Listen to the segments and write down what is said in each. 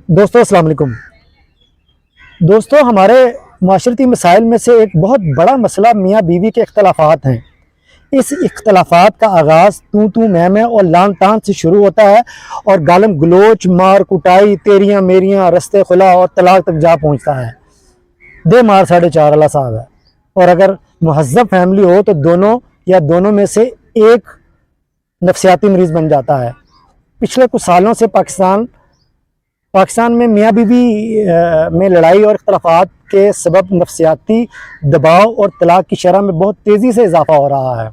دوستو السلام علیکم۔ دوستو ہمارے معاشرتی مسائل میں سے ایک بہت بڑا مسئلہ میاں بیوی کے اختلافات ہیں۔ اس اختلافات کا آغاز تو میں اور لان تان سے شروع ہوتا ہے اور گالم گلوچ، مار کٹائی، تیریاں میریاں، رستے خلا اور طلاق تک جا پہنچتا ہے۔ دے مار 4.5 اللہ صاحب ہے۔ اور اگر مہذب فیملی ہو تو دونوں یا دونوں میں سے ایک نفسیاتی مریض بن جاتا ہے۔ پچھلے کچھ سالوں سے پاکستان میں میاں بیوی میں لڑائی اور اختلافات کے سبب نفسیاتی دباؤ اور طلاق کی شرح میں بہت تیزی سے اضافہ ہو رہا ہے۔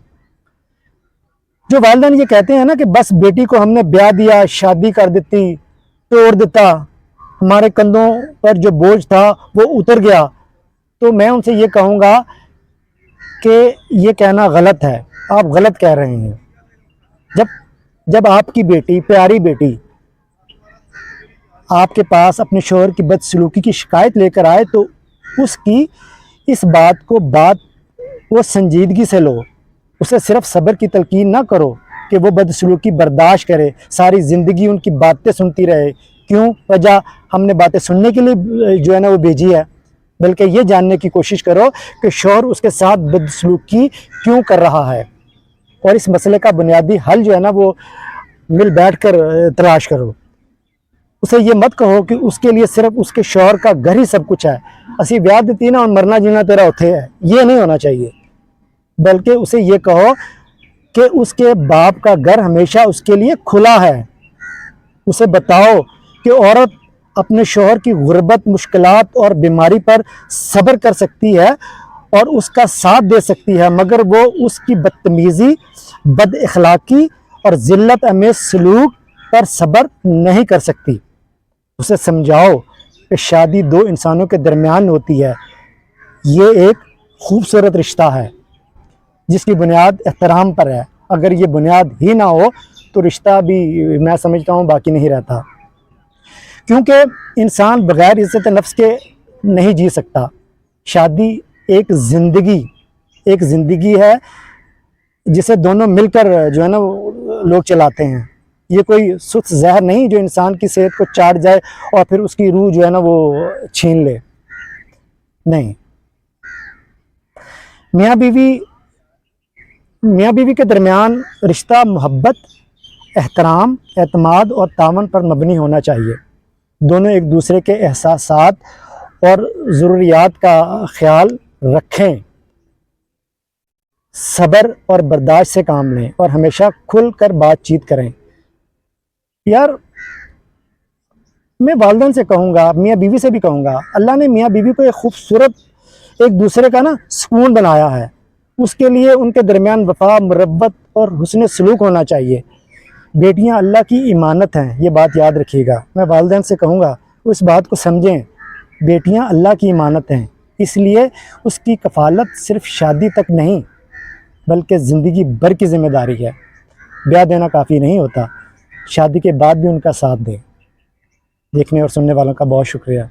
جو والدین یہ کہتے ہیں نا کہ بس بیٹی کو ہم نے بیاہ دیا، شادی کر دیتی، توڑ دیتا، ہمارے کندھوں پر جو بوجھ تھا وہ اتر گیا، تو میں ان سے یہ کہوں گا کہ یہ کہنا غلط ہے۔ آپ غلط کہہ رہے ہیں۔ جب آپ کی بیٹی، پیاری بیٹی آپ کے پاس اپنے شوہر کی بدسلوکی کی شکایت لے کر آئے تو اس بات کو سنجیدگی سے لو۔ اسے صرف صبر کی تلقین نہ کرو کہ وہ بدسلوکی برداشت کرے، ساری زندگی ان کی باتیں سنتی رہے۔ کیوں؟ وجہ ہم نے باتیں سننے کے لیے جو ہے نا وہ بھیجی ہے، بلکہ یہ جاننے کی کوشش کرو کہ شوہر اس کے ساتھ بدسلوکی کیوں کر رہا ہے، اور اس مسئلے کا بنیادی حل جو ہے نا وہ مل بیٹھ کر تلاش کرو۔ اسے یہ مت کہو کہ اس کے لیے صرف اس کے شوہر کا گھر ہی سب کچھ ہے، اسی بیاہ دیتی نا اور مرنا جینا تیرا اتھے ہے۔ یہ نہیں ہونا چاہیے، بلکہ اسے یہ کہو کہ اس کے باپ کا گھر ہمیشہ اس کے لیے کھلا ہے۔ اسے بتاؤ کہ عورت اپنے شوہر کی غربت، مشکلات اور بیماری پر صبر کر سکتی ہے اور اس کا ساتھ دے سکتی ہے، مگر وہ اس کی بدتمیزی، بد اخلاقی اور ذلت آمیز سلوک پر صبر نہیں کر سکتی۔ اسے سمجھاؤ کہ شادی دو انسانوں کے درمیان ہوتی ہے، یہ ایک خوبصورت رشتہ ہے جس کی بنیاد احترام پر ہے۔ اگر یہ بنیاد ہی نہ ہو تو رشتہ بھی میں سمجھتا ہوں باقی نہیں رہتا، کیونکہ انسان بغیر عزت نفس کے نہیں جی سکتا۔ شادی ایک زندگی ہے جسے دونوں مل کر جو ہے نا لوگ چلاتے ہیں۔ یہ کوئی سست زہر نہیں جو انسان کی صحت کو چاٹ جائے اور پھر اس کی روح جو ہے نا وہ چھین لے۔ نہیں، میاں بیوی کے درمیان رشتہ محبت، احترام، اعتماد اور تعاون پر مبنی ہونا چاہیے۔ دونوں ایک دوسرے کے احساسات اور ضروریات کا خیال رکھیں، صبر اور برداشت سے کام لیں اور ہمیشہ کھل کر بات چیت کریں۔ یار میں والدین سے کہوں گا، میاں بیوی سے بھی کہوں گا، اللہ نے میاں بیوی کو ایک خوبصورت ایک دوسرے کا نا سکون بنایا ہے۔ اس کے لیے ان کے درمیان وفا، محبت اور حسن سلوک ہونا چاہیے۔ بیٹیاں اللہ کی امانت ہیں، یہ بات یاد رکھیے گا۔ میں والدین سے کہوں گا اس بات کو سمجھیں، بیٹیاں اللہ کی امانت ہیں، اس لیے اس کی کفالت صرف شادی تک نہیں بلکہ زندگی بھر کی ذمہ داری ہے۔ بیاہ دینا کافی نہیں ہوتا، شادی کے بعد بھی ان کا ساتھ دیں۔ دیکھنے اور سننے والوں کا بہت شکریہ۔